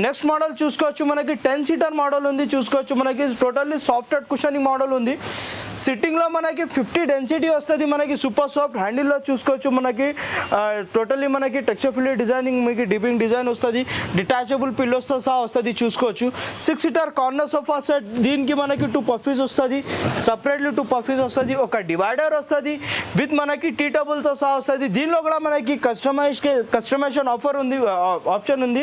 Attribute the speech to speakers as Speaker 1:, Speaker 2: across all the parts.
Speaker 1: next model చూసుకోవచ్చు మనకి 10 seater model ఉంది చూసుకోవచ్చు మనకి టోటల్లీ సాఫ్ట్వేర్ కుషనింగ్ మోడల్ ఉంది సిట్టింగ్లో మనకి 50 డెన్సిటీ వస్తుంది మనకి సూపర్ సాఫ్ట్ హ్యాండిల్లో చూసుకోవచ్చు మనకి టోటల్లీ మనకి టెక్స్చర్ ఫిల్ డిజైనింగ్ మీకు డిపింగ్ డిజైన్ వస్తుంది డిటాచబుల్ పిల్లోస్తో సహా వస్తుంది చూసుకోవచ్చు 6 సీటర్ కార్నర్ సోఫా సెట్ దీనికి మనకి 2 పఫీస్ వస్తుంది సపరేట్లీ 2 పఫీస్ వస్తుంది ఒక డివైడర్ వస్తుంది విత్ మనకి టీ టేబుల్తో సహా వస్తుంది దీనిలో కూడా మనకి కస్టమైజేషన్ ఆప్షన్ ఉంది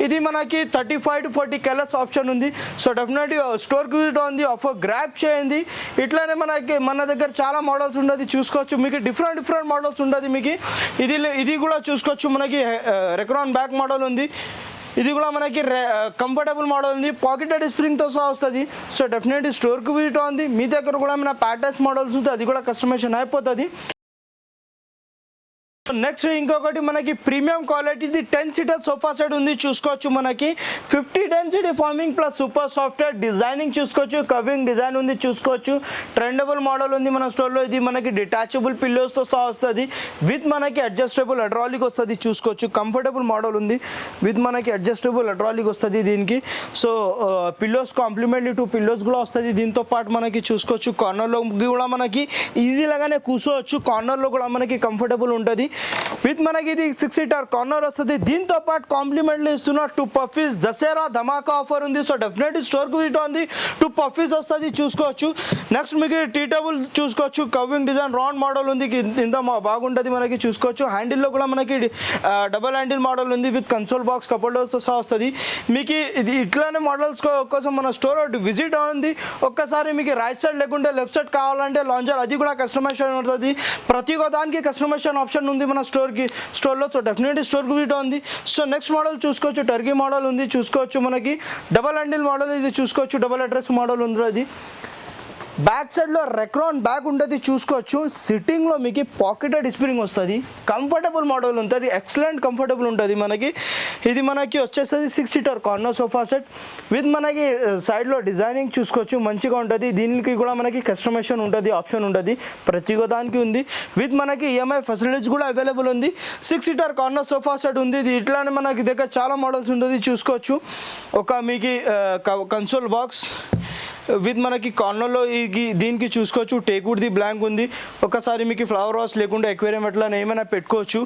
Speaker 1: ఇది మనకి 35 to 40 కలర్స్ ఆప్షన్ ఉంది సో డెఫినెట్లీ స్టోర్కి విజిట్ ఉంది ఆఫర్ గ్రాప్ చేయండి ఇట్లానే మన దగ్గర చాలా మోడల్స్ ఉండదు చూసుకోవచ్చు మీకు డిఫరెంట్ మోడల్స్ ఉండదు మీకు ఇది కూడా చూసుకోవచ్చు మనకి రెక్రాన్ బ్యాక్ మోడల్ ఉంది ఇది కూడా మనకి కంఫర్టబుల్ మోడల్ ఉంది పాకెటెడ్ స్ప్రింగ్తో సహా వస్తుంది సో డెఫినెట్లీ స్టోర్కి విజిట్ ఉంది మీ దగ్గర కూడా మన ప్యాటర్న్స్ మోడల్స్ ఉంది అది కూడా కస్టమైజేషన్ అయిపోతుంది నెక్స్ట్ ఇంకొకటి మనకి ప్రీమియం క్వాలిటీది 10 సీటర్ సోఫా సెట్ ఉంది చూసుకోవచ్చు మనకి 50 density farming plus super software designing చూసుకోవచ్చు కవింగ్ డిజైన్ ఉంది చూసుకోవచ్చు ట్రెండబుల్ మోడల్ ఉంది మన స్టోర్లో ఇది మనకి డిటాచబుల్ పిల్లోస్తో సహా వస్తుంది విత్ మనకి అడ్జస్టబుల్ హైడ్రాలిక్ వస్తుంది చూసుకోవచ్చు కంఫర్టబుల్ మోడల్ ఉంది విత్ మనకి అడ్జస్టబుల్ హైడ్రాలిక్ వస్తుంది దీనికి సో పిల్లోస్ కాంప్లిమెంట్లీ 2 పిల్లోస్ కూడా వస్తుంది దీంతో పాటు మనకి చూసుకోవచ్చు కార్నర్లో కూడా మనకి ఈజీలాగానే కూర్చోవచ్చు కార్నర్లో కూడా మనకి కంఫర్టబుల్ ఉంటుంది విత్ మనకి ఇది 6 సీటర్ కార్నర్ వస్తుంది దీంతో పాటు కాంప్లిమెంట్లు ఇస్తున్న 2 పఫీస్ దసరా ధమాకా ఆఫర్ ఉంది సో డెఫినెట్లీ స్టోర్కి విజిట్ ఉంది 2 పఫీస్ వస్తుంది చూసుకోవచ్చు నెక్స్ట్ మీకు టీ టేబుల్ చూసుకోవచ్చు కవింగ్ డిజైన్ రౌండ్ మోడల్ ఉంది ఇంత బాగుంటుంది మనకి చూసుకోవచ్చు హ్యాండిల్లో కూడా మనకి డబల్ హ్యాండిల్ మోడల్ ఉంది విత్ కన్సోల్ బాక్స్ కపల్డర్స్తో సహా వస్తుంది మీకు ఇది ఇట్లానే మోడల్స్ కోసం మన స్టోర్ విజిట్ ఉంది ఒక్కసారి మీకు రైట్ సైడ్ లేకుంటే లెఫ్ట్ సైడ్ కావాలంటే లాంజర్ అది కూడా కస్టమైజేషన్ ఉంటుంది ప్రతి ఒక్క దానికి కస్టమైజేషన్ ఆప్షన్ ఉంది మన స్టోర్లో సో డెఫినెట్లీ స్టోర్కి విజిట్ ఉంది సో నెక్స్ట్ మోడల్ చూసుకోవచ్చు టర్కీ మోడల్ ఉంది చూసుకోవచ్చు మనకి డబల్ హ్యాండిల్ మోడల్ ఇది చూసుకోవచ్చు డబల్ అడ్రస్ మోడల్ ఉంది అది బ్యాక్ సైడ్లో రెక్రాన్ బ్యాగ్ ఉంటుంది చూసుకోవచ్చు సిట్టింగ్లో మీకు పాకెటెడ్ స్ప్రింగ్ వస్తుంది కంఫర్టబుల్ మోడల్ ఉంటుంది ఎక్సలెంట్ కంఫర్టబుల్ ఉంటుంది మనకి ఇది మనకి వచ్చేస్తుంది 6 seater corner sofa set with మనకి సైడ్లో డిజైనింగ్ చూసుకోవచ్చు మంచిగా ఉంటుంది దీనికి కూడా మనకి కస్టమైజేషన్ ఉంటుంది ఆప్షన్ ఉంటుంది ప్రతి దానికి ఉంది విత్ మనకి ఈఎంఐ ఫెసిలిటీస్ కూడా అవైలబుల్ ఉంది 6 సీటర్ కార్నర్ సోఫా సెట్ ఉంది ఇది ఇట్లానే మనకి దగ్గర చాలా మోడల్స్ ఉంటుంది చూసుకోవచ్చు ఒక మీకు కన్సోల్ బాక్స్ విత్ మనకి కార్నర్లో దీనికి చూసుకోవచ్చు టేక్వుడ్ ది బ్లాంక్ ఉంది ఒకసారి మీకు ఫ్లవర్ వాస్ లేకుండా ఎక్వేరియం అట్లా ఏమైనా పెట్టుకోవచ్చు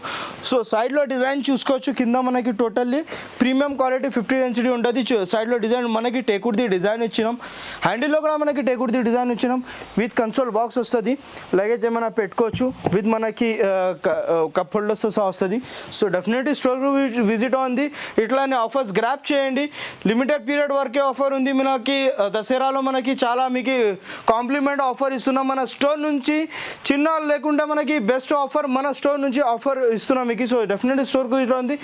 Speaker 1: సో సైడ్లో డిజైన్ చూసుకోవచ్చు కింద మనకి టోటల్లీ ప్రీమియం క్వాలిటీ 50 డెన్సిటీ ఉంటుంది సైడ్లో డిజైన్ మనకి టేక్వుడ్ ది డిజైన్ ఇచ్చినాం హ్యాండిల్లో కూడా మనకి టేక్వుడ్ ది డిజైన్ ఇచ్చినాం విత్ కన్సోల్ బాక్స్ వస్తుంది లగేజ్ ఏమైనా పెట్టుకోవచ్చు విత్ మనకి కప్ హోల్డర్స్తో సహా వస్తుంది సో డెఫినెట్లీ స్టోర్ విజిట్ ఉంది ఇట్లానే ఆఫర్స్ గ్రాప్ చేయండి లిమిటెడ్ పీరియడ్ వరకే ఆఫర్ ఉంది మనకి దసరాలో మనకి చాలా మీకు కాంప్లిమెంట్ ఆఫర్ ఇస్తున్నాం మన స్టోర్ నుంచి చిన్న లేకుండా మనకి బెస్ట్ ఆఫర్ మన స్టోర్ నుంచి ఆఫర్ ఇస్తున్నాం మీకు సో డెఫినెట్లీ స్టోర్కి విజిట్ ఉంది